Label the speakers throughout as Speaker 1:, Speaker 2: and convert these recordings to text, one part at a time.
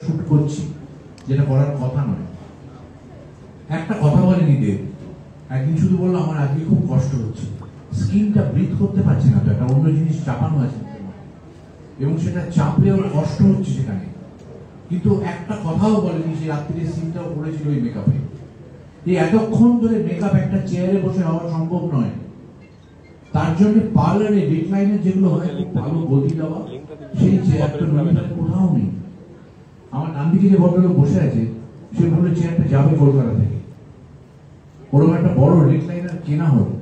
Speaker 1: Shoot করছি, যেটা করার কথা নয়। একটা কথা বলেনি দেব, একদিন শুধু বললো আমার আজকে খুব কষ্ট হচ্ছে, স্কিনটা ব্রিথ করতে পারছে না, তো একটা অন্য জিনিস চাপানো আছে এবং সেটা চাপলেও কষ্ট হচ্ছে সেখানে, কিন্তু একটা কথাও বলেনি সে রাত্রিরে সিনটাও করেছিল ওই মেকআপে। এই এতক্ষণ ধরে মেকআপ একটা চেয়ারে বসে হওয়া সম্ভব নয়, তার জন্য পার্লারে রিক্লাইনার যেগুলো হয় খুব ভালো গদি দেওয়া, সেই চেয়ারটা নৈনিতালে কোথাও নেই। আমার ডান দিকে যে ভদ্রলোক বসে আছে সে বললো চেয়ারটা যাবে কলকাতা থেকে, ওরকম একটা বড় রিক্লাইনার কেনা হলো,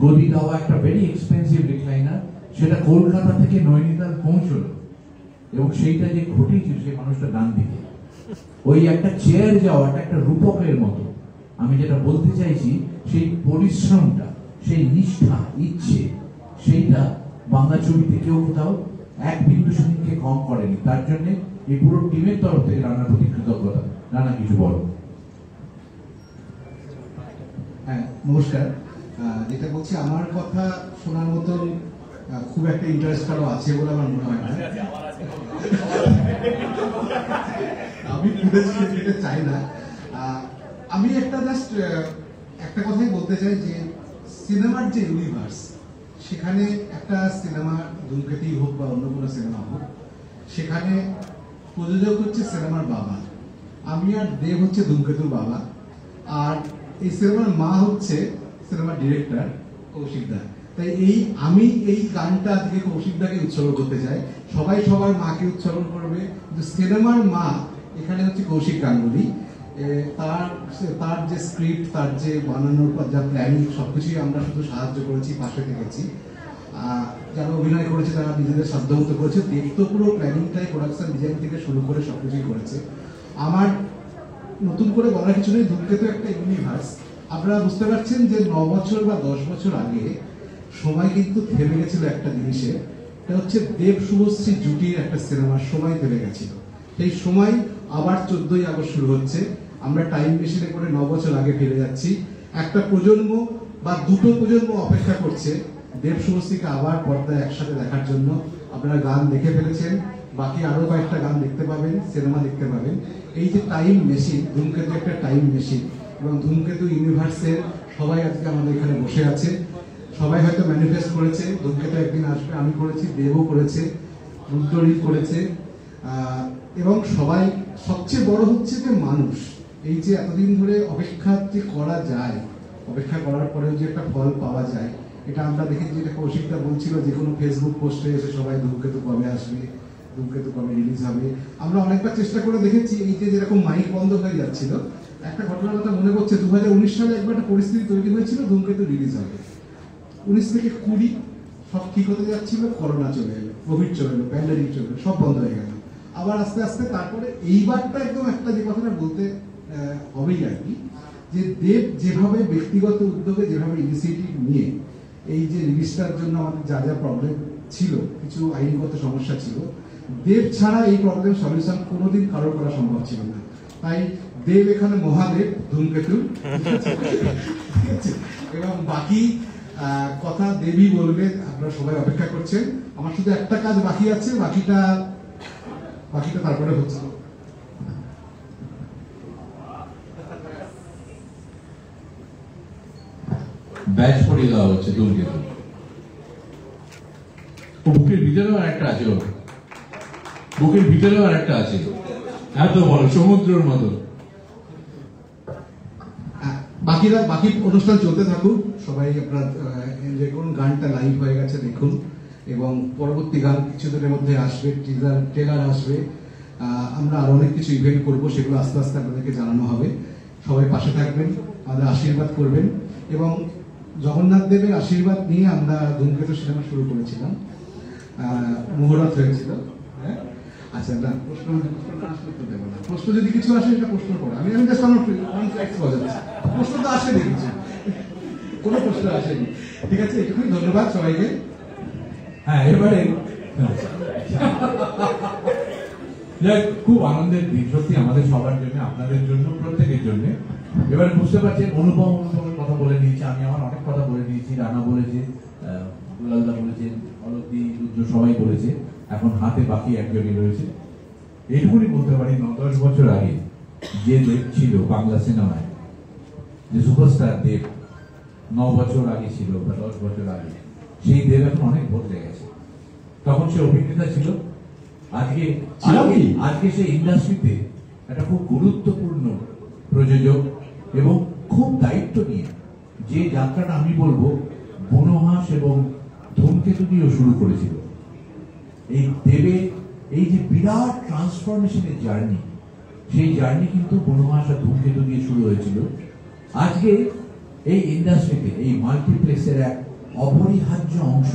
Speaker 1: গদি দেওয়া একটা ভেরি এক্সপেন্সিভ রিক্লাইনার, সেটা কলকাতা থেকে নৈনিতাল পৌঁছলো এবং সেইটা যে ঘটেছিল সেই মানুষটা ডান দিকে। ওই একটা চেয়ার যাওয়াটা একটা রূপকের মতো। আমি যেটা বলতে চাইছি, সেই পরিশ্রমটা, সেই নিষ্ঠা, ইচ্ছে, সেইটা বাংলা ছবিতে কেউ কোথাও এক বিন্দু সেদিনকে কম করেনি। তার জন্য এই পুরো টিমের তরফ থেকে রানার প্রতি কৃতজ্ঞতা। রানা কিছু বলো।
Speaker 2: হ্যাঁ, নমস্কার। যেটা বলছি, আমার কথা শোনার মতন খুব একটা ইন্টারেস্ট কারো আছে বলে আমার মনে হয় না। আমি ফুটেজ চাই না। আমি একটা কথাই বলতে চাই যে সিনেমার যে ইউনিভার্স, সেখানে একটা সিনেমা ধূমকেতু হোক বা অন্য কোনো সিনেমা হোক, সেখানে প্রযোজক হচ্ছে সিনেমার বাবা, আমি আর দেব হচ্ছে ধূমকেতুর বাবা, আর এই সিনেমার মা হচ্ছে সিনেমার ডিরেক্টর কৌশিক দা। তাই আমি এই গানটা আজকে কৌশিক দাকে উৎসর্গ করতে চাই। সবাই সবার মাকে উৎসর্গ করবে, কিন্তু সিনেমার মা এখানে হচ্ছে কৌশিক গাঙ্গুলি। তার যে স্ক্রিপ্ট, তার যে বানানোর পর যা প্ল্যানিং, সবকিছুই আমরা শুধু সাহায্য করেছি, পাশে থেকেছি। যারা অভিনয় করেছে তারা নিজেদের সাধ্যমতো করেছে। দেব তো পুরো প্ল্যানিংটাই, প্রোডাকশন ডিজাইন থেকে শুরু করে সবকিছুই করেছে। আমার নতুন করে বলার কিছু নেই, ধূমকেতু একটা ইউনিভার্স। আপনারা বুঝতে পারছেন যে 9 বছর বা 10 বছর আগে সময় কিন্তু থেমে গেছিল একটা জিনিসে, এটা হচ্ছে দেব শুভশ্রী জুটির একটা সিনেমার সময় থেমে গেছিল। সেই সময় আবার 14ই আগস্ট শুরু হচ্ছে। আমরা টাইম মেশিনে করে 9 বছর আগে ফিরে যাচ্ছি। একটা প্রজন্ম বা দুটো প্রজন্ম অপেক্ষা করছে দেব শুভশ্রীকে আবার পর্দায় একসাথে দেখার জন্য। আপনারা গান দেখে ফেলেছেন, বাকি আরো কয়েকটা গান দেখতে পাবেন, সিনেমা দেখতে পাবেন। এই যে টাইম মেশিন, ধূমকেতু একটা টাইম মেশিন, এবং ধূমকেতু ইউনিভার্সের সবাই আজকে আমাদের এখানে বসে আছে। সবাই হয়তো ম্যানিফেস্ট করেছে ধূমকেতু একদিন আসবে, আমি করেছি, দেবও করেছে, রুদ্ররিত করেছে, এবং সবাই। সবচেয়ে বড় হচ্ছে যে মানুষ, এই যে এতদিন ধরে অপেক্ষা যে করা যায়, অপেক্ষা করার পরেও যে একটা ফল পাওয়া যায়, এটা আমরা দেখেছি। যেটা কৌশিকদা বলছিল, যে কোনো ফেসবুক পোস্টে এসে সবাই ধূমকেতু কবে আসবে, ধূমকেতু কবে রিলিজ হবে। আমরা অনেকবার চেষ্টা করে দেখেছি। এই যে যেরকম মাইক বন্ধ হয়ে যাচ্ছিল, একটা ঘটনার কথা মনে পড়ছে, 2019 সালে একবার একটা পরিস্থিতি তৈরি হয়েছিল, ধূমকেতু রিলিজ হবে, 19 থেকে 20 সব ঠিক হতে যাচ্ছিল, করোনা চলে এলো, কোভিড চলে এলো, প্যান্ডেমিক চলে এলো, সব বন্ধ হয়ে গেল। আবার আস্তে আস্তে তারপরে এইবারটা একদম একটা যে কথাটা বলতে হবেই আর কি, যে দেব যেভাবে ব্যক্তিগত উদ্যোগে, যেভাবে ইনিশিয়েটিভ নিয়ে এই যে রিলিজটার জন্য আমাদের যা যা প্রবলেম ছিল, কিছু আইনগত সমস্যা ছিল, দেব ছাড়া এই প্রবলেম সলিউশন কোনোদিন কারোর করা সম্ভব ছিল না। তাই দেব এখানে মহাদেব ধূমকেতু, এবং বাকি কথা দেবী বলবে। আপনারা সবাই অপেক্ষা করছেন। আমার শুধু একটা কাজ বাকি আছে, বাকিটা তারপরে হচ্ছে।
Speaker 1: ব্যাচ পড়িয়ে দেওয়া হচ্ছে ধূমকেতু। বুকের ভিতরেও আর একটা আছে, বুকের ভিতরেও আর একটা আছে, এত বড় সমুদ্রের মতো।
Speaker 2: বাকি অনুষ্ঠান চলতে থাকুক, সবাই আপনার এনজয় করুন। গানটা লাইভ হয়ে গেছে, দেখুন, এবং পরবর্তী গান কিছুদিনের মধ্যে আসবে, ট্রেলার আসবে। আমরা আরো অনেক কিছু ইভেন্ট করব, সেগুলো আস্তে আস্তে আপনাদেরকে জানানো হবে। সবাই পাশে থাকবেন, আমাদের আশীর্বাদ করবেন, এবং জগন্নাথ দেবের আশীর্বাদ নিয়ে আমরা ধূমকেতু সিনেমা শুরু করেছিলাম, মুহূর্ত হয়েছিল। আচ্ছা, না প্রশ্ন আসলে তো দেবো না, প্রশ্ন যদি কিছু আসে এটা প্রশ্ন করো। আমি জাস্ট আমার ফ্যাক্টস বাজাচ্ছি, প্রশ্ন তো আসেনি, কিছু কোনো প্রশ্ন আসেনি। ঠিক আছে, এটুকুই। ধন্যবাদ সবাইকে।
Speaker 1: হ্যাঁ, এবারে খুব আনন্দের দিন সত্যি আমাদের সবার জন্য, আপনাদের জন্য, প্রত্যেকের জন্য। এবার বুঝতে পারছেন, অনুপমের কথা বলে নিয়েছি, আমি আমার অনেক কথা বলে নিয়েছি, রানা বলেছে, দুলালদা বলেছেন, অলকদি, রুদ্র সবাই বলেছে। এখন হাতে বাকি একজনই রয়েছে, এইটুকুনি বলতে পারি 9-10 বছর আগে যে দেব ছিল বাংলা সিনেমায়, যে সুপারস্টার দেব 9 বছর আগে ছিল বা 10 বছর আগে, সেই দেব এখন অনেক বদলে গেছে। তখন সে অভিনেতা ছিল, আজকে আজকে সে ইন্ডাস্ট্রিতে একটা খুব গুরুত্বপূর্ণ প্রযোজক এবং খুব দায়িত্ব নিয়ে যে যাত্রাটা আমি বলবো বনহাস এবং ধূমকেতু দিয়েও শুরু করেছিল। এই দেবে এই যে বিরাট ট্রান্সফরমেশনের জার্নি, সেই জার্নি কিন্তু বনহাস আর ধূমকেতু দিয়ে শুরু হয়েছিল। আজকে এই ইন্ডাস্ট্রিতে এই মাল্টিপ্লেক্সের এক অপরিহার্য অংশ,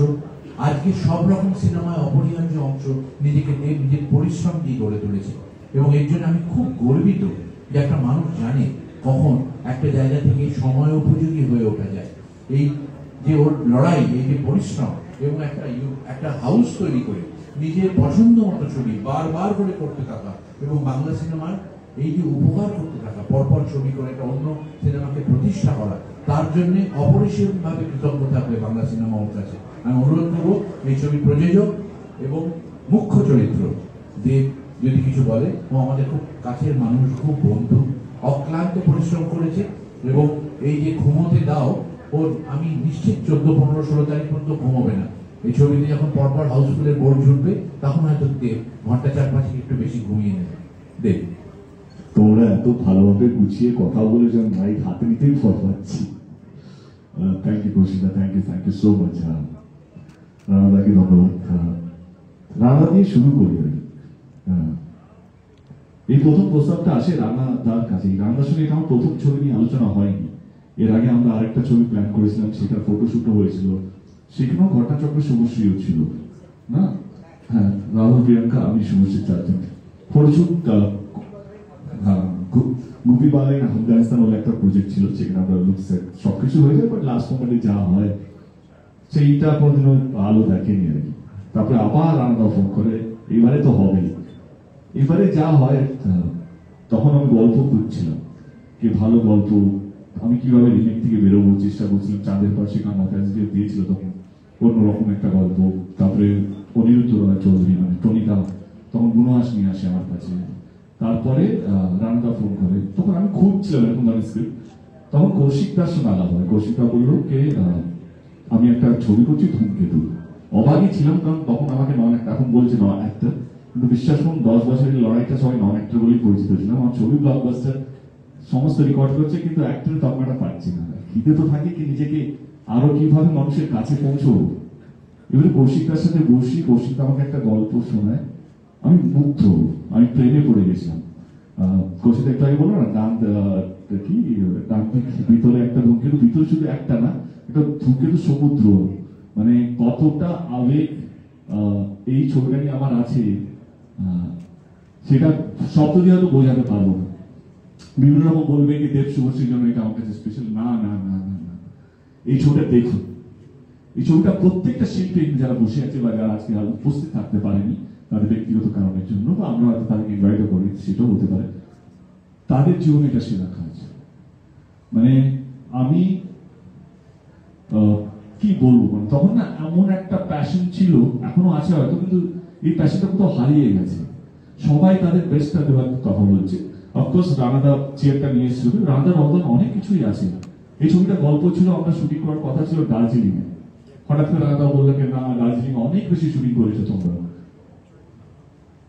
Speaker 1: আজকে সব রকম সিনেমায় অপরিহার্য অংশ নিজেকে নিজের পরিশ্রম দিয়ে গড়ে তুলেছে। এবং এর জন্য আমি খুব গর্বিত যে একটা মানুষ জানে কখন একটা জায়গা থেকে সময় উপযোগী হয়ে ওঠা যায়। এই যে ওর লড়াই, এই যে পরিশ্রম এবং একটা হাউস তৈরি করে নিজের পছন্দ মতো ছবি বারবার করে করতে থাকা এবং বাংলা সিনেমার এই যে উপকার করতে থাকা, পরপর ছবি করে একটা অন্য সিনেমাকে প্রতিষ্ঠা করা, তার জন্য অপরিসীমভাবে কৃতজ্ঞ থাকবে বাংলা সিনেমা ওর কাছে। আমি অনুরোধ করবো এই ছবির প্রযোজক এবং মুখ্য চরিত্র দেব যদি কিছু বলে। ও আমাদের খুব কাছের মানুষ, খুব বন্ধু, অক্লান্ত পরিশ্রম করেছে এবং এই যে ঘুমোতে দাও, ওর আমি নিশ্চিত 14, 15, 16 তারিখ পর্যন্ত ঘুমোবে না। এই ছবিতে যখন পরপর হাউসফুলের বোর্ড ঝুটবে তখন হয়তো দেব ঘন্টা 4-5 একটু বেশি ঘুমিয়ে নেবে। দেব,
Speaker 3: তোমরা এত ভালোভাবে গুছিয়ে কথা বলে যেন মাইক হাতে নিতেই ভয় পাচ্ছি। Thank you Kaushika, thank you so much. রানাদাকে ধন্যবাদ। রানা দিয়ে শুরু করি। এই প্রথম প্রস্তাবটা আসে রানা তার কাছে। রানাদার সঙ্গে এটা আমার প্রথম ছবি নিয়ে আলোচনা হয়নি। এর আগে আমরা আরেকটা ছবি প্ল্যান করেছিলাম, সেটার ফটোশুটও হয়েছিল, সেখানেও ঘটনাচক্র শুভশ্রীও ছিল না। হ্যাঁ, রাহুল, প্রিয়াঙ্কা, আমি, শুভশ্রী, 4 জন ফটোশুট। গুপি বালাই আফগানিস্তান বলে একটা প্রজেক্ট ছিল, সেখানে আমরা লুকসেট সবকিছু হয়ে যায়, বাট লাস্ট মোমেন্টে যা হয় সেইটা কোনোদিনও আলো দেখেনি আর কি। তারপরে আবার রানাদা ফোন করে, এবারে তো হবেই। এবারে যা হয়, তখন আমি গল্প খুঁজছিলাম কি ভালো গল্প, আমি কিভাবে রিমেক থেকে বেরোবো চেষ্টা করছিলাম। চাঁদের পাশে কান্না দিয়েছিল তখন অন্যরকম একটা গল্প। তারপরে অনিরুদ্ধ রয় চৌধুরী মানে টনিকা তখন গুণহাস নিয়ে আসে আমার কাছে। তারপরে রানাদা ফোন করে, তখন আমি খুঁজছিলাম এরকম ধরনের স্ক্রিপ্ট। তখন কৌশিক দার সঙ্গে আলাপ হয়। কৌশিক দা বললো কে আমি একটা ছবি করছি ধূমকেতু। অবাকই ছিলাম, কারণ তখন আমাকে নন অ্যাক্টর, এখন বলছে নন অ্যাক্টর, কিন্তু বিশ্বাস করুন 10 বছরের লড়াইটা সবাই নন অ্যাক্টর বলেই পরিচিত ছিলাম। আমার ছবি ব্লকবাস্টার সমস্ত রেকর্ড করছে, কিন্তু অ্যাক্টরের তকমাটা পাচ্ছি না। খিদে তো থাকে কি নিজেকে আরো কিভাবে মানুষের কাছে পৌঁছবো। এবারে কৌশিকদার সাথে বসি, কৌশিক আমাকে একটা গল্প শোনায়, আমি মুগ্ধ, আমি প্রেমে পড়ে গেছিলাম। কৌশিক একটু আগে বললো না ডান কি ডান ভিতরে একটা ধূমকেতু, ভিতরে শুধু একটা না, একটা ধূমকেতু সমুদ্র, মানে কতটা আবেগ এই ছবিটা নিয়ে আমার আছে সেটা শব্দ দিয়ে হয়তো বোঝাতে পারবো না। বিভিন্ন রকম বলবে কি দেব শুভশ্রীর জন্য এটা আমার কাছে স্পেশাল, না না না না না, এই ছবিটা দেখুন। এই ছবিটা প্রত্যেকটা শিল্পী যারা বসে আছে বা যারা আজকে উপস্থিত থাকতে পারেনি তাদের ব্যক্তিগত কারণের জন্য, বা আমরা হয়তো তাদেরকে ইনভাইটও করি, সেটাও হতে পারে, তাদের জীবনে এটা সেরা কাজ। মানে আমি কি বলবো, মানে তখন না এমন একটা প্যাশন ছিল, এখনো আছে হয়তো, কিন্তু এই প্যাশনটা কোথাও হারিয়ে গেছে। সবাই তাদের বেস্টটা দেওয়ার কথা বলছে। অফকোর্স রানাদা চেয়ারটা নিয়ে এসেছিল, রানাদার অবদান অনেক কিছুই আছে। এই ছবিটা গল্প ছিল, আমরা শুটিং করার কথা ছিল দার্জিলিং এ, হঠাৎ করে রানাদা বললো না দার্জিলিং অনেক বেশি শুটিং করেছো তোমরা,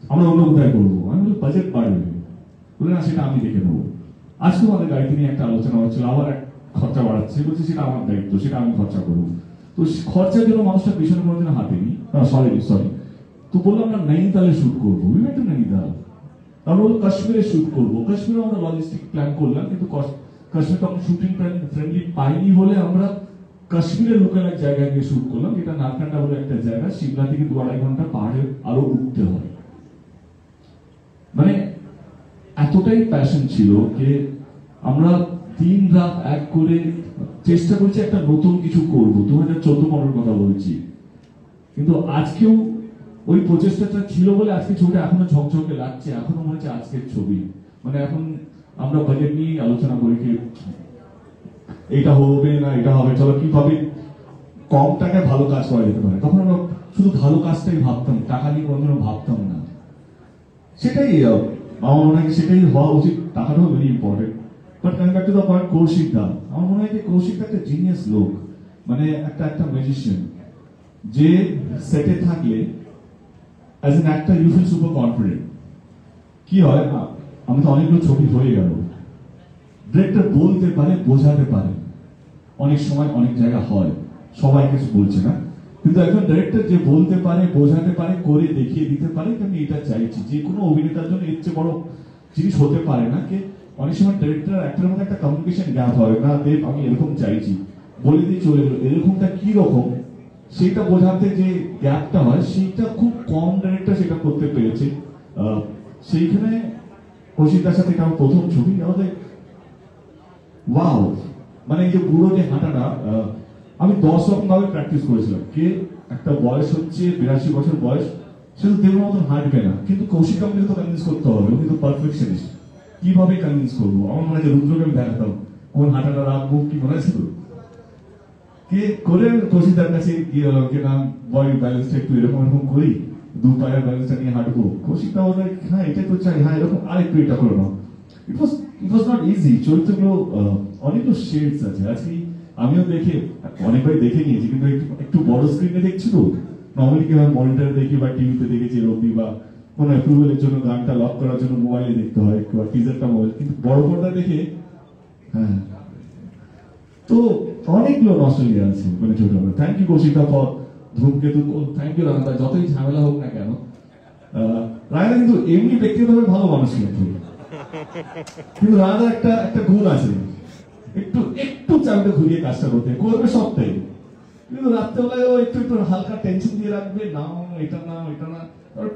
Speaker 3: আমরা অন্য কোথায় করবো। আমি বলি বাজেট বাড়বে, বলে না সেটা আমি দেখে নেবো। আজকে আমাদের গাড়িতে নিয়ে একটা আলোচনা হচ্ছিল, আবার এক খরচা বাড়াচ্ছে, বলছে সেটা আমার দায়িত্ব, সেটা আমি খরচা করবো। তো খরচার জন্য মানুষটা পেছনে কোনোদিন হাতে নি, সরি তো বললাম না নৈনিতালে শুট করবো, নৈনিতাল, আমরা কাশ্মীরে শুট করবো। কাশ্মীরে আমরা লজিস্টিক প্ল্যান করলাম, কিন্তু কাশ্মীর তখন শুটিং ফ্রেন্ডলি পাইনি বলে আমরা কাশ্মীরের লোকাল এক জায়গায় গিয়ে শুট করলাম, যেটা নারকান্ডা বলে একটা জায়গা, সিমলা থেকে 2-2.5 ঘন্টা পাহাড়ে আরো উঠতে হয়। মানে এতটাই প্যাশন ছিল যে আমরা দিন রাত এক করে চেষ্টা করছি একটা নতুন কিছু করবো। 2014-15 কথা বলছি, কিন্তু আজকেও ওই প্রচেষ্টাটা ছিল বলে আজকে ছবিটা এখনো ঝকঝকে লাগছে, এখনো মনে হচ্ছে আজকের ছবি। মানে এখন আমরা বাজেট নিয়ে আলোচনা করি কি এটা হবে না এটা হবে, চলো কিভাবে কম টাকায় ভালো কাজ করা যেতে পারে। তখন আমরা শুধু ভালো কাজটাই ভাবতাম, টাকা নিয়ে কোনোদিনও ভাবতাম না। সেটাই আমার মনে হয় সেটাই হওয়া উচিত, টাকাটাও very important. But coming back to the point, Kaushik da, আমার মনে হয় যে কৌশিক একটা জিনিয়াস লোক, মানে একটা ম্যাজিশিয়ান, যে সেটে থাকলে as an actor you feel super confident. কি হয়, আমি তো অনেকগুলো ছবি হয়ে গেল, ডিরেক্টর বলতে পারে, বোঝাতে পারে, অনেক সময় অনেক জায়গা হয়, সবাই কিছু বলছে না, কিন্তু একজন ডাইরেক্টর যে বলতে পারে, বোঝাতে পারে, করে দেখিয়ে দিতে পারে যে আমি এটা চাইছি, যে কোনো অভিনেতার জন্য এর চেয়ে বড় জিনিস হতে পারে না। যে অনেক সময় ডাইরেক্টর অ্যাক্টরের মধ্যে একটা কমিউনিকেশন গ্যাপ হয়, না দেব আমি এরকম চাইছি, বলে দিয়ে চলে গেল, এরকমটা কি রকম সেটা বোঝাতে যে গ্যাপটা হয়, সেটা খুব কম ডাইরেক্টর সেটা করতে পেরেছে। সেইখানে কৌশিকদার সাথে আমার প্রথম ছবি, আমাদের ওয়াও, মানে এই যে বুড়ো যে হাঁটাটা, আমি 10 রকম ভাবে প্র্যাকটিস করেছিলাম। কে একটা বয়স হচ্ছে 82 বছর বয়স, সে তো দেবের মতন হাঁটবে না, কিন্তু কৌশিক আমাকে তো কনভিন্স করতে হবে, উনি তো পারফেকশনিস্ট, কিভাবে কনভিন্স করবো? আমার মনে হয় রুদ্রকে আমি দেখাতাম কোন হাঁটাটা রাখবো, কি মনে আছে তো কে করে কৌশিকদার কাছে গিয়ে কে নাম বডি ব্যালেন্সটা একটু এরকম এরকম করি, দু পায়ের ব্যালেন্সটা নিয়ে হাঁটবো। কৌশিকদা বলে হ্যাঁ এটাই তো চাই, হ্যাঁ এরকম আরেকটু এটা করে নাও। ইট ওয়াজ নট ইজি। চরিত্রগুলো অনেকগুলো শেডস আছে। আজকে আমিও অনেকবার দেখে নিয়েছি, কিন্তু একটু বড় স্ক্রিনে দেখছি তো, নর্মালি কি হয় মনিটরে দেখি বা টিভিতে দেখেছি এরকম, বা কোনো অ্যাপ্রুভালের জন্য গানটা লক করার জন্য মোবাইলে দেখতে হয়, বা টিজারটা মোবাইল, কিন্তু বড় পর্দা দেখে হ্যাঁ। তো অনেকগুলো নস্টালজিয়া আছে মানে ছোটবেলা। থ্যাংক ইউ কৌশিকদা ফর ধূমকেতু, থ্যাংক ইউ রানাদা, যতই ঝামেলা হোক না কেন। রায়দা কিন্তু এমনি ব্যক্তিগতভাবে ভালো মানুষ কিন্তু রায়দা একটা গুণ আছে, একটু চাপটা ঘুরিয়ে কাজটা করবে সবটাই, কিন্তু রাত্রেবেলায় একটু হালকা টেনশন দিয়ে রাখবে, না এটা না এটা না,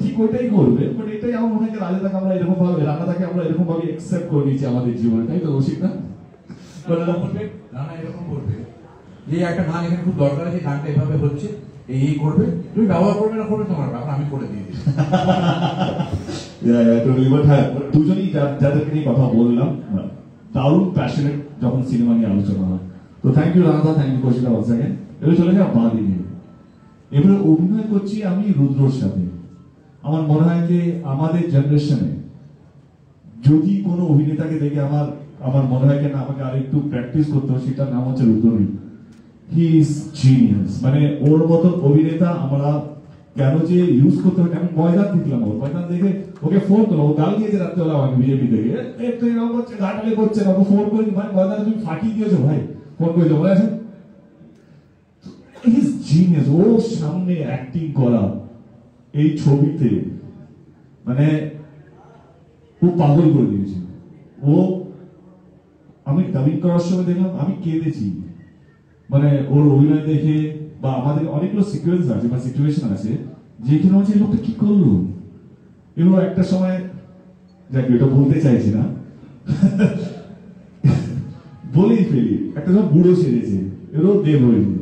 Speaker 3: ঠিক ওইটাই করবে। বাট এটাই আমার মনে হয় রাজাদাকে আমরা এরকম ভাবে, রানাদাকে আমরা এরকম ভাবে অ্যাকসেপ্ট করে নিয়েছি আমাদের জীবনে, তাই তো কৌশিক না?
Speaker 1: রানা এরকম করবে যে একটা গান এখানে খুব দরকার আছে, গানটা এভাবে হচ্ছে, এই করবে, তুমি ব্যবহার করবে না করবে তোমার ব্যাপার, আমি করে দিয়ে দিচ্ছি।
Speaker 3: হ্যাঁ, দুজনই যাদেরকে নিয়ে কথা বললাম দারুণ প্যাশনেট যখন সিনেমা নিয়ে আলোচনা হয়। তো thank you Ranada, thank you Kaushikda once again. এবার চলে যাও বাদি নিয়ে। এবারে অভিনয় করছি আমি রুদ্রর সাথে। আমার মনে হয় যে আমাদের জেনারেশনে যদি কোনো অভিনেতাকে দেখে আমার মনে হয় না আমাকে আর একটু প্র্যাকটিস করতে হবে, সেটার নাম হচ্ছে রুদ্রনী। He is genius. মানে ওর মতন অভিনেতা আমরা কেন যে ইউজ করতে হবে, আমি ময়দান দেখলাম, ওর ময়দান দেখে ওকে ফোন করলাম, ও গাল দিয়েছে রাত্রেবেলা আমাকে বিজেপি থেকে, তুই এরকম করছে গাটালে করছে না, ওকে ফোন করি ভাই ময়দানে তুমি ফাটিয়ে দিয়েছো ভাই, ফোন করেছো বলে আছেন। He is genius. ওর সামনে অ্যাক্টিং করা এই ছবিতে মানে ও পাগল করে দিয়েছে। আমি ডাবিং করার সময় দেখলাম, আমি কেঁদেছি মানে ওর অভিনয় দেখে। বা আমাদের অনেকগুলো সিকুয়েন্স আছে বা সিচুয়েশন আছে যেখানে হচ্ছে এই লোকটা কি করলো, এবং একটা সময় যাক এটা বলতে চাইছি না বলেই ফেলি, একটা সময় বুড়ো সেরেছে, এরও দেব হয়নি।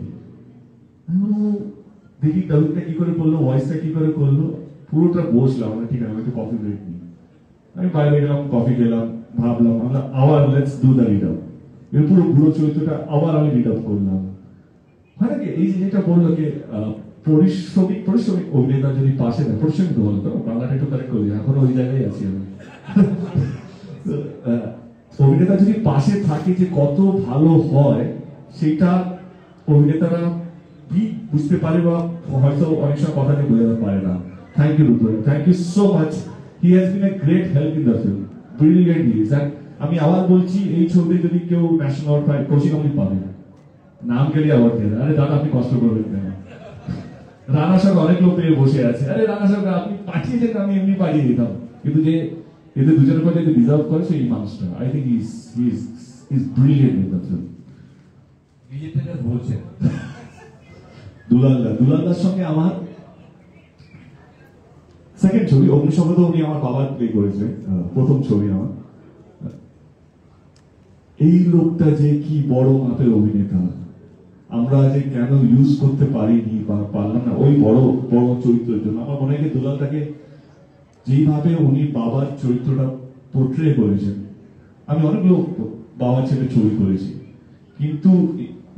Speaker 3: দেখি ডাবিংটা কি করে করলো, ভয়েসটা কি করে করলো, পুরোটা বসলাম, ঠিক আছে একটু কফি ব্রেক নিই। আমি বাইরে গেলাম, কফি খেলাম, ভাবলাম আমরা আবার let's do the read up. এর পুরো পুরো চরিত্রটা আবার আমি রিড আপ করলাম। হয় নাকি এই যে যেটা বললো যে পরিশ্রমিক অভিনেতা যদি পাশে দেয়, পরিশ্রমিক তো বলতো বাংলাটা একটু কারেক্ট করি, এখনো ওই জায়গায় আছি আমি। অভিনেতা যদি পাশে থাকে যে কত ভালো হয়, সেটা অভিনেতারা বুঝতে পারে বা হয়তো অনেক সময় কথা নিয়ে বোঝাতে পারে না। Thank you Rudra, thank you so much. He has been a great help in the film, brilliant he is. আমি আবার বলছি এই ছবি যদি কেউ ন্যাশনাল অ্যাওয়ার্ড পায়, কৌশিক আমি পাবে, নাম গেলে আবার দিয়ে আরে দাদা আপনি কষ্ট করবেন কেন, রানা সাহেব অনেক লোক পেয়ে বসে আছে, আরে রানা সাহেব আপনি পাঠিয়েছেন, আমি এমনি পাঠিয়ে দিতাম, কিন্তু যে এদের দুজনের কথা যে ডিজার্ভ করে সেই মানুষটা, I think is brilliant in the film.
Speaker 1: নিজের বলছেন
Speaker 3: দুলালদার সঙ্গে আমার সেকেন্ড ছবি অগ্নিশপথ, উনি আমার বাবার প্লে করেছে, প্রথম ছবি আমার। এই লোকটা যে কি বড় মাপের অভিনেতা, আমরা যে কেন ইউজ করতে পারিনি বা পারলাম না ওই বড় বড় চরিত্রের জন্য। আমার মনে হয় দুলালদাকে যেইভাবে উনি বাবার চরিত্রটা পোর্ট্রে করেছেন, আমি অনেকগুলো বাবা ছেলে ছবি করেছি, কিন্তু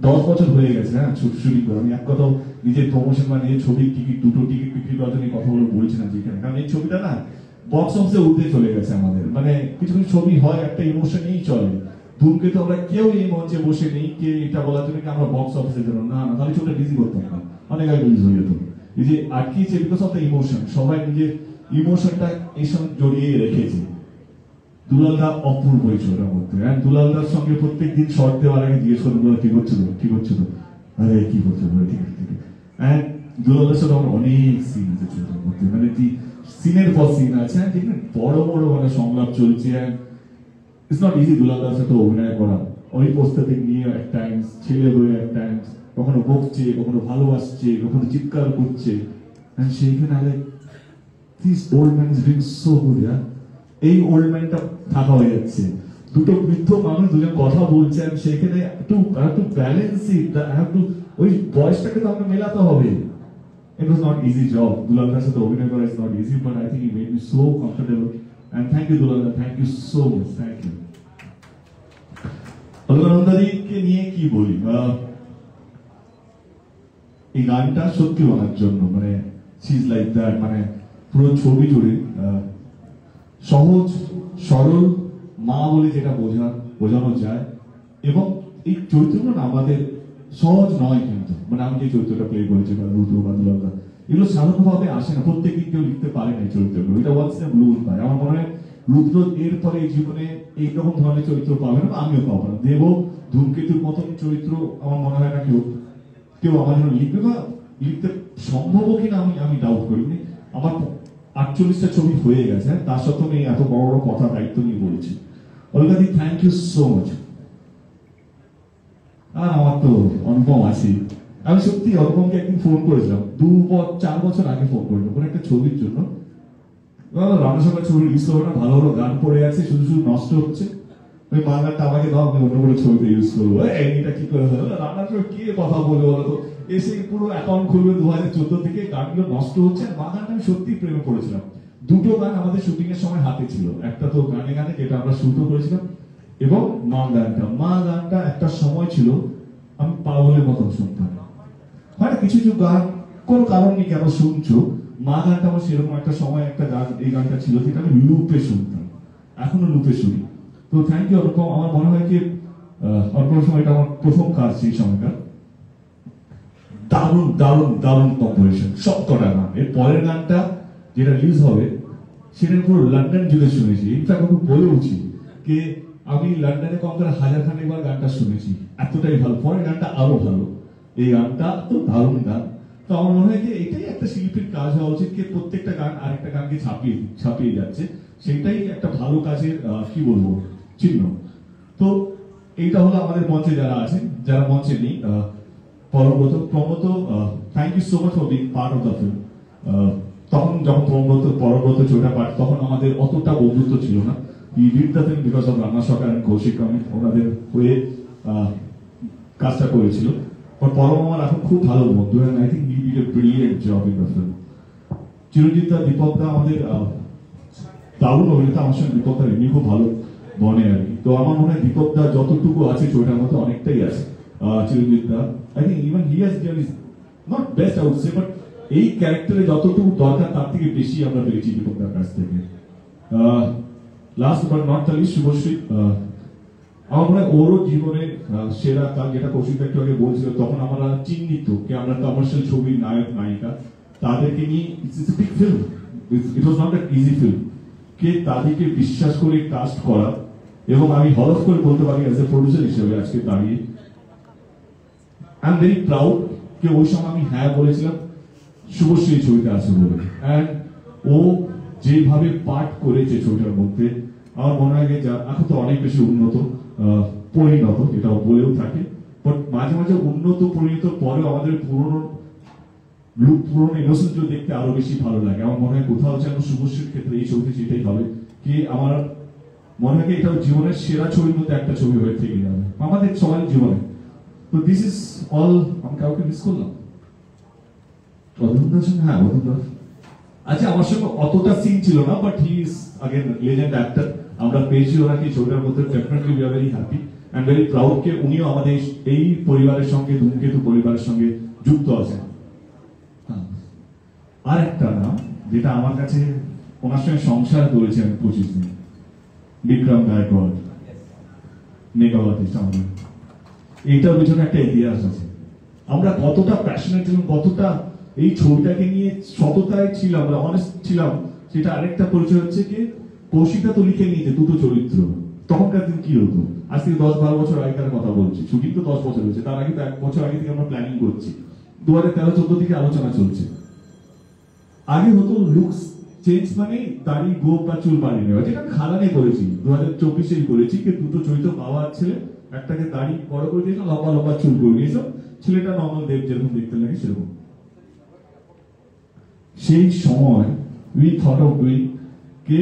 Speaker 3: 10 বছর হয়ে গেছে হ্যাঁ শুটিং করে। আমি এক কথা নিজের প্রমোশন বা নিজের ছবির টিকিট, দুটো টিকিট বিক্রি করার জন্য কথাগুলো বলছি না যেখানে, কারণ এই ছবিটা না বক্স অফিসে উঠে চলে গেছে আমাদের, মানে কিছু কিছু ছবি হয় একটা ইমোশনেই চলে। ধূমকেতু আমরা কেউ এই মঞ্চে বসে নেই কে এটা বলার জন্য কি আমরা বক্স অফিসের জন্য, না না, তাহলে ছবিটা রিলিজ করতাম না, অনেক আগে রিলিজ হয়ে যেত। এই যে আটকিয়েছে বিকজ অফ দ্য ইমোশন, সবাই নিজের ইমোশনটা এই সঙ্গে জড়িয়ে রেখেছে। দুলালদা অপূর্ব এই ছবিটার মধ্যে, দুলালদার সঙ্গে প্রত্যেকদিন শর্ট দেওয়ার আগে জিজ্ঞেস করবো কি করছো তো, কি করছো তো, আরে কি করছো, ঠিক আছে ঠিক আছে। অ্যান্ড দুলালদার সাথে আমার অনেক সিন আছে ছবিটার মধ্যে, মানে সিনের পর সিন আছে, যেখানে বড় বড় মানে সংলাপ চলছে। ইটস নট ইজি দুলালদার সাথে অভিনয় করা, ওই প্রস্তাবে নিয়ে এক টাইমস, ছেলে হয়ে এক টাইমস, কখনো বকছে, কখনো ভালোবাসছে, কখনো চিৎকার করছে। অ্যান্ড সেইখানে আগে this old man is doing so good, এই ওল্ড ম্যানটা থাকা হয়ে যাচ্ছে, দুটো বৃদ্ধ মানুষ দুজন কথা বলছে, and সেখানে একটু ব্যালেন্স ইট, ওই বয়সটাকে তো আমাকে মেলাতে হবে। It was not easy job. Dulalda's সাথে অভিনয় করা is not easy, but I think he made me so comfortable. And thank you Dulalda, thank you so much, thank you. অলকানন্দাদিকে নিয়ে কি বলি, এই গানটা সত্যি বলার জন্য মানে she is like that, মানে পুরো ছবি জুড়ে সহজ সরল মা বলে যেটা বোঝানো যায়, এবং এই চরিত্রগুলো না আমাদের সহজ নয় কিন্তু, মানে আমি যে চরিত্রটা প্লে করেছি বা রুদ্র বা দুলালদা, এগুলো সাধারণভাবে আসে না, প্রত্যেকদিন কেউ লিখতে পারে না এই চরিত্রগুলো, এটা once in a blue moon পায়। আমার মনে হয় রুদ্র এরপরে এই জীবনে এইরকম ধরনের চরিত্র পাবে না, আমিও পাবো না। দেব ধূমকেতুর মতন চরিত্র আমার মনে হয় না কেউ আমার জন্য লিখবে, বা লিখতে সম্ভবও কিনা আমি ডাউট করিনি। আমার 48টা ছবি হয়ে গেছে, তার সত্ত্বেও আমি এত বড় বড় কথা দায়িত্ব নিয়ে বলছি। অলকাদি থ্যাংক ইউ সো মাচ। আর আমার তো অনুপম আছে, আমি সত্যি অনুপমকে একদিন ফোন করেছিলাম, 4 বছর আগে ফোন করেছিলাম কোনো একটা ছবির জন্য। রানা সবার ছবি রিলিজ করবো না, ভালো ভালো গান পড়ে আছে, শুধু শুধু নষ্ট হচ্ছে, ওই মা গানটা আমাকে দাও, আমি অন্য কোনো ছবিতে ইউজ করবো। এইটা কি করে হলো, রান্নার সময় কে কথা বলবে বলো তো, এসে পুরো অ্যাকাউন্ট খুলবে 2014 থেকে, গানগুলো নষ্ট হচ্ছে। মা গানটা আমি সত্যি প্রেমে পড়েছিলাম। দুটো গান আমাদের শুটিং এর সময় হাতে ছিল, একটা তো গানে গানে যেটা আমরা শুটও করেছিলাম, এবং মা গানটা একটা সময় ছিল আমি পাগলের মতন শুনতাম। হয় না কিছু কিছু গান কোন কারণ নেই কেন শুনছো, মা গানটা আমার সেরকম একটা সময় একটা গান, এই গানটা ছিল যেটা আমি লুপে শুনতাম, এখনো লুপে শুনি। তো থ্যাংক ইউ অনুপম। আমার মনে হয় কি অনুপমের সময় এটা আমার প্রথম কাজ, সেই সময়টা দারুণ দারুণ দারুণ কম্পোজিশন, সব কটা গান। এর পরের গানটা যেটা রিলিজ হবে সেটা পুরো লন্ডন জুড়ে শুনেছি, ইনফ্যাক্ট আমি বলেওছি যে আমি লন্ডনে কম করে 1000 বার গানটা শুনেছি, এতটাই ভালো। পরের গানটা আরো ভালো, এই গানটা তো দারুণ গান। তো আমার মনে হয় যে এটাই একটা শিল্পীর কাজ হওয়া উচিত, যে প্রত্যেকটা গান আরেকটা গানকে ছাপিয়ে যাচ্ছে, সেটাই একটা ভালো কাজের কি বলবো চিহ্ন। তো এইটা হলো আমাদের মঞ্চে যারা আছেন, যারা মঞ্চে নেই, Parambrata, Pramath, thank you so much for being part of the film. তখন যখন পরমব্রত ছবিটা পাঠ, তখন আমাদের অতটা বন্ধুত্ব ছিল না। He did the film because of Rana Sarkar and Kaushik Amit, ওনাদের হয়ে কাজটা করেছিল। বাট পরম আমার এখন খুব ভালো বন্ধু, and I think he did a brilliant job in the film. Chiranjit da, Deepak da আমাদের দারুণ অভিনেতা, আমার সঙ্গে দীপক দা এমনি খুব ভালো বনে আর কি। তো আমার মনে হয় দীপক দা যতটুকু আছে ছবিটার মধ্যে অনেকটাই আছে। Chiranjit da, I think even he has given his not best I would say, but এই ক্যারেক্টারে যতটুকু দরকার তার থেকে বেশি আমরা পেয়েছি দীপক দার কাছ থেকে। Last but not the least, Subhashree, আমার মনে হয় ওরও জীবনে সেরা কাজ, যেটা কৌশিক একটু আগে বলছিল, তখন আমরা চিহ্নিত যে আমরা কমার্শিয়াল ছবির নায়ক নায়িকা, তাদেরকে নিয়ে it's a big film, it was not an easy film, কে তাদেরকে বিশ্বাস করে কাস্ট করা, এবং আমি হলফ করে বলতে পারি অ্যাজ এ প্রডিউসার হিসেবে আজকে দাঁড়িয়ে আই এম ভেরি প্রাউড যে ওই সময় আমি হ্যাঁ বলেছিলাম শুভশ্রী এই ছবিতে আছে বলে। অ্যান্ড ও যেভাবে পাঠ করেছে ছবিটার মধ্যে, আমার মনে হয় যে এখন তো অনেক বেশি উন্নত পরিণত, এটা বলেও থাকে, বাট মাঝে মাঝে উন্নত পরিণত পরেও আমাদের পুরনো ইনোসেন্ট দেখতে আরো বেশি ভালো লাগে। আমার মনে হয় কোথাও যেন শুভশ্রীর ক্ষেত্রে এই ছবিতে সেটাই হবে, কি আমার মনে হয় এটা জীবনের সেরা ছবির মধ্যে একটা ছবি হয়ে থেকে যাবে আমাদের সবার জীবনে। তো দিস ইজ অল। আমি কাউকে মিস করলাম? হ্যাঁ, আচ্ছা, আমার সঙ্গে অতটা সিন ছিল না, but he is again legend actor. আমরা পেয়েছি ওনাকে ছবিটার মধ্যে, definitely we are very happy and very proud কে উনিও আমাদের এই পরিবারের সঙ্গে, ধূমকেতু পরিবারের সঙ্গে যুক্ত আছেন। আর একটা নাম যেটা আমার কাছে ওনার সঙ্গে সংসার করেছি আমি 25 দিন। বিক্রম গায়কোয়াড় মেকআপ আর্টিস্ট আমাদের, এইটার পিছনে একটা ইতিহাস আছে। আমরা কতটা প্যাশনেট এবং কতটা এই ছবিটাকে নিয়ে সততায় ছিলাম, আমরা অনেস্ট ছিলাম, সেটা আরেকটা পরিচয় হচ্ছে কি কৌশিকটা তো লিখে নিয়েছে দুটো চরিত্র। তখনকার দিন কি হতো, আজ থেকে 10-12 বছর আগেকার কথা বলছি, শুটিং তো 10 বছর হয়েছে, তার আগে তো 1 বছর আগে থেকে আমরা প্ল্যানিং করছি, 2013-14 থেকে আলোচনা চলছে। আগে হতো লুকস চেঞ্জ মানে দাড়ি গোপ বা চুল বাড়িয়ে নেওয়া, যেটা আমি খাদানে করেছি, 2024-এই করেছি, কি দুটো চরিত্র পাওয়া ছেলে, একটাকে দাড়ি বড় করে দিয়েছিলাম, লম্বা লম্বা চুল করে দিয়েছিলাম, ছেলেটা নর্মাল দেব যেরকম দেখতে লাগে সেরকম। সেই সময় উই থট অফ ডুইং কে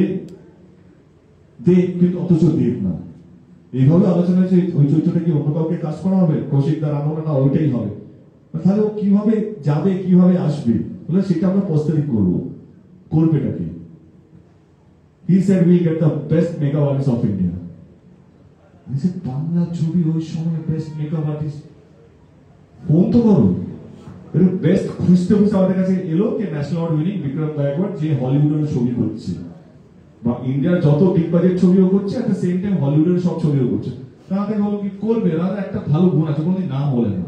Speaker 3: দেব, কিন্তু অথচ দেব না। এইভাবে আলোচনা হয়েছে ওই চরিত্রটা কি অন্য কাউকে কাজ করা হবে, কৌশিক দা রান্না না ওইটাই হবে, তাহলে ও কিভাবে যাবে কিভাবে আসবে, বলে সেটা আমরা প্রস্তুতি করবো, করবেটাকে। He said we get the best makeup artist of India. I said Bangla ছবি ওই সময় বেস্ট মেকআপ আর্টিস্ট, ফোন তো করো, এর বেস্ট খুঁজতে খুঁজতে আমাদের কাছে এলো যে national award winning Vikram Gaikwad, যে হলিউডের ছবি করছে বা ইন্ডিয়ার যত বিগ বাজেট ছবিও করছে, এট দ্য সেম টাইম হলিউডের সব ছবিও করছে। তাদের বলো কি করবে, তাদের একটা ভালো গুণ আছে, কোনদিন না বলে না,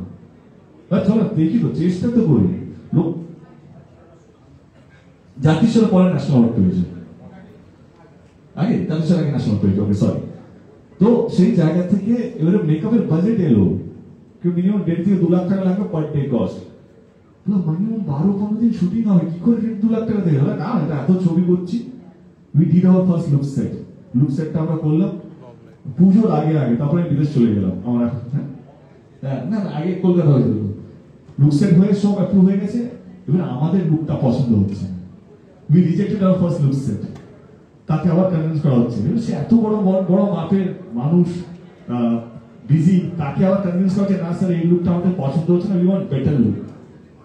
Speaker 3: চলো দেখি তো, চেষ্টা তো করি। লোক জাতিসর পরে ন্যাশনাল অ্যাওয়ার্ড পেয়েছে, আগে জাতিসর আগে ন্যাশনাল পেয়েছে, ওকে সরি। তো সেই জায়গা থেকে এবারে মেকআপের বাজেট এলো, কেউ মিনিমাম 1.5 থেকে 2 লাখ টাকা লাগবে পার ডে কস্ট। মিনিমাম 12-15 দিন শুটিং হবে, কি করে 2 লাখ টাকা দেবে না, এটা এত ছবি করছি। We did our first look set, look সেটটা আমরা করলাম পুজোর আগে, তারপরে বিদেশ চলে গেলাম আমরা। না আগে কলকাতা হয়েছিল, লুক সেট হয়ে সব অ্যাপ্রুভ হয়ে গেছে, এবার আমাদের লুকটা পছন্দ হচ্ছে, we rejected our first look set, তাকে আবার কনভিন্স করা হচ্ছে। সে এত বড় বড় মাপের মানুষ, বিজি, তাকে আবার কনভিন্স করা হচ্ছে না স্যার এই লুকটা আমাদের পছন্দ হচ্ছে না, উই ওয়ান্ট বেটার লুক।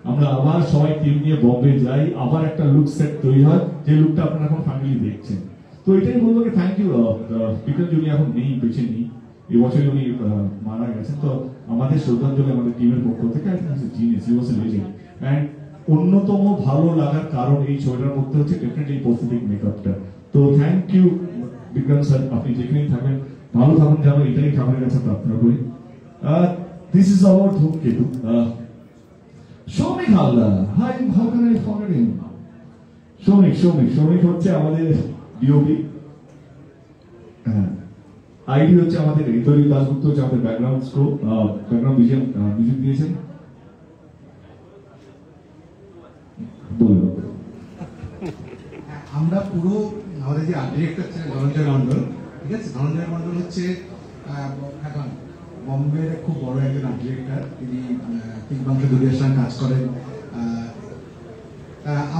Speaker 3: আমরা আবার সবাই টিম নিয়ে বম্বে যাই, আবার একটা লুক সেট তৈরি হয়, যে লুকটা আপনারা এখন ফাইনালি দেখছেন। তো এটাই বলবো কি থ্যাংক ইউ বিক্রম, উনি এখন নেই, বেঁচে নেই, এবছরই উনি মারা গেছেন। তো আমাদের শ্রদ্ধাঞ্জলি আমাদের টিমের পক্ষ থেকে, অন্যতম ভালো লাগার কারণ এই ছবিটার মধ্যে হচ্ছে ডেফিনেটলি এই প্রস্থেটিক মেকআপটা। তো থ্যাংক ইউ বিক্রম স্যার, আপনি যেখানেই থাকেন ভালো থাকুন, যেন এটাই ঠাকুরের কাছে প্রার্থনা করি। This is our Dhumketu. Soumik Haldar, hi, how can I forget him? Soumik হচ্ছে আমাদের ডিওপি, আইডি হচ্ছে আমাদের ঋতরী দাসগুপ্ত, হচ্ছে আমাদের ব্যাকগ্রাউন্ড স্কোর, ব্যাকগ্রাউন্ড মিউজিক দিয়েছেন।
Speaker 2: আমরা পুরো আমাদের যে আর্ট ডিরেক্টর ছিলেন ধনঞ্জয় মন্ডল, ঠিক আছে, ধনঞ্জয় মন্ডল হচ্ছে এখন বম্বের খুব বড় একজন আর্ট ডিরেক্টর, তিনি তিনবাংশ দুর্গের সঙ্গে কাজ করেন।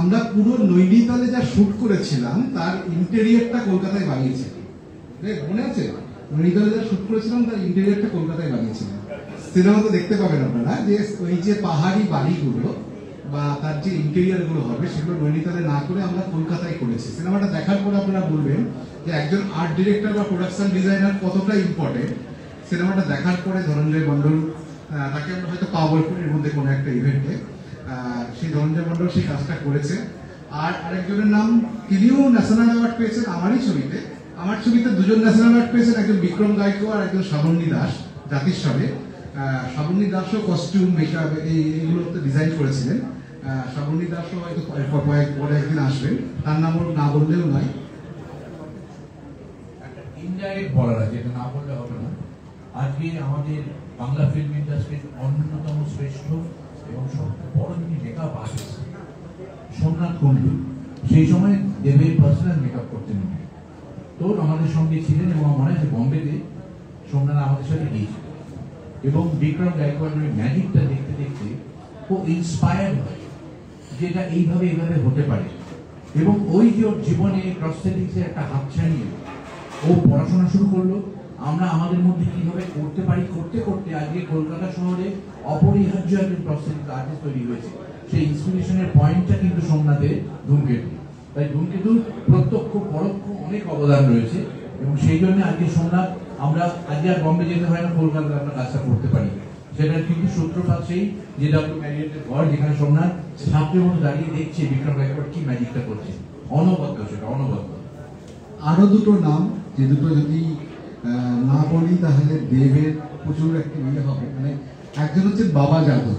Speaker 2: আমরা পুরো নৈনিতালে যা শুট করেছিলাম তার ইন্টেরিয়রটা কলকাতায় বানিয়েছি, মনে আছে? নৈনিতালে যা শুট করেছিলাম তার ইন্টেরিয়রটা কলকাতায় বানিয়েছিলাম। সিনেমা তো দেখতে পাবেন আপনারা, যে ওই যে পাহাড়ি বাড়িগুলো বা তার যে ইন্টেরিয়র গুলো হবে সেগুলো নৈনিতালে না করে আমরা কলকাতায় করেছি। সিনেমাটা দেখার পরে আপনারা বলবেন যে একজন আর্ট ডিরেক্টর বা প্রোডাকশন ডিজাইনার কতটা ইম্পর্টেন্ট। সিনেমাটা দেখার পরে ধনঞ্জয় মন্ডল, তাকে আমরা হয়তো পাবো এর মধ্যে কোনো একটা ইভেন্টে, সেই ধনঞ্জয় মন্ডল সেই কাজটা করেছে। আর আরেকজনের নাম, তিনিও ন্যাশনাল অ্যাওয়ার্ড পেয়েছেন আমার ছবিতে দুজন ন্যাশনাল অ্যাওয়ার্ড পেয়েছেন, একজন বিক্রম গায়কোয়াড় আর একজন শ্রাবণী দাস জাতিস্বরে। শ্রাবণী দাসও কস্টিউম মেকআপ এইগুলোতে ডিজাইন করেছিলেন। শ্রাবণী দাসও হয়তো পরে একদিন আসবেন, তার নাম না বললেও নয়।
Speaker 1: ইনডাইরেক্ট বলার আছে, এটা না বললে হবে না। আজকে আমাদের বাংলা ফিল্ম ইন্ডাস্ট্রির অন্যতম শ্রেষ্ঠ এবং সবচেয়ে বড় যিনি মেকআপ আর্টিস্ট সোমনাথ কুণ্ডু, সেই সময় দেবের পার্সোনাল মেকআপ করতেন, তো আমাদের সঙ্গে ছিলেন এবং মনে আছে বম্বেতে সোমনাথ আমাদের সাথে গিয়েছিল। এবং বিক্রম গায়কোয়াড়ের ম্যাজিকটা দেখতে দেখতে ও ইন্সপায়ার হয় যেটা এইভাবে হতে পারে। এবং ওই যে ওর জীবনে প্রস্থেটিক্সের একটা হাতছানি, ও পড়াশোনা শুরু করলো, আমরা আমাদের মধ্যে কিভাবে করতে পারি, করতে করতে আজকে কলকাতা শহরে অপরিহার্য একজন প্রস্থেটিক্স আর্টিস্ট তৈরি হয়েছে। সেই ইন্সপিরেশনের পয়েন্টটা কিন্তু সোমনাথের ধূমকেতু। তাই ধূমকেতুর প্রত্যক্ষ পরোক্ষ অনেক অবদান রয়েছে এবং সেই জন্য আজকে সোমনাথ, আমরা আজকে আর বম্বে যেতে হয় না, কলকাতায় আমরা কাজটা করতে পারি। সেটার কিন্তু সূত্রপাত সেই JW ম্যারিয়টের ঘর, যেখানে সোমনাথ ছাত্রের মতো দাঁড়িয়ে দেখছে বিক্রম গায়কোয়াড় কি ম্যাজিকটা করছে। অনবদ্য, সেটা অনবদ্য।
Speaker 2: আরো দুটো নাম, যে দুটো যদি না বলি তাহলে দেবের প্রচুর একটা ইয়ে হবে, মানে একজন হচ্ছে বাবা যাদব।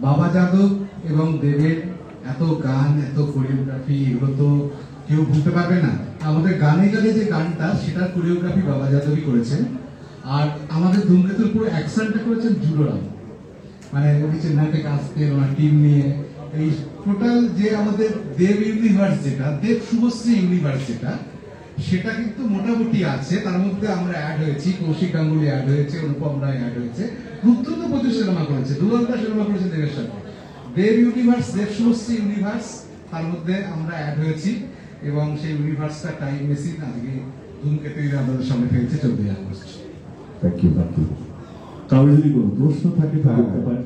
Speaker 2: বাবা যাদব এবং দেবের এত গান, এত কোরিওগ্রাফি, এগুলো তো কেউ ভুলতে পারবে না। আমাদের গানে গানে যে গানটা, সেটার কোরিওগ্রাফি বাবা যাদবই করেছেন। আর আমাদের ধূমকেতুর পুরো অ্যাকশনটা করেছেন জুডোরাম, মানে উনি চেন্নাই থেকে আসতেন ওনার টিম নিয়ে। এই টোটাল যে আমাদের দেব ইউনিভার্স, যেটা দেব শুভশ্রী ইউনিভার্স, যেটা সেটা কিন্তু মোটামুটি আছে। তার মধ্যে আমরা অ্যাড হয়েছি, কৌশিক গাঙ্গুলি অ্যাড হয়েছে, অনুপম রায় অ্যাড হয়েছে, রুদ্র তো প্রচুর সিনেমা করেছে, দুর্গা সিনেমা করেছে দেবের সাথে। দেব ইউনিভার্স, দেব শুভশ্রী ইউনিভার্স, তার মধ্যে আমরা অ্যাড হয়েছি এবং সেই ইউনিভার্সটা টাইম মেশিন আজকে ধূমকেতু আমাদের সামনে ফেলছে 14 আগস্ট।
Speaker 3: Thank you. কারো যদি কোনো প্রশ্ন থাকে তাহলে করতে পারেন,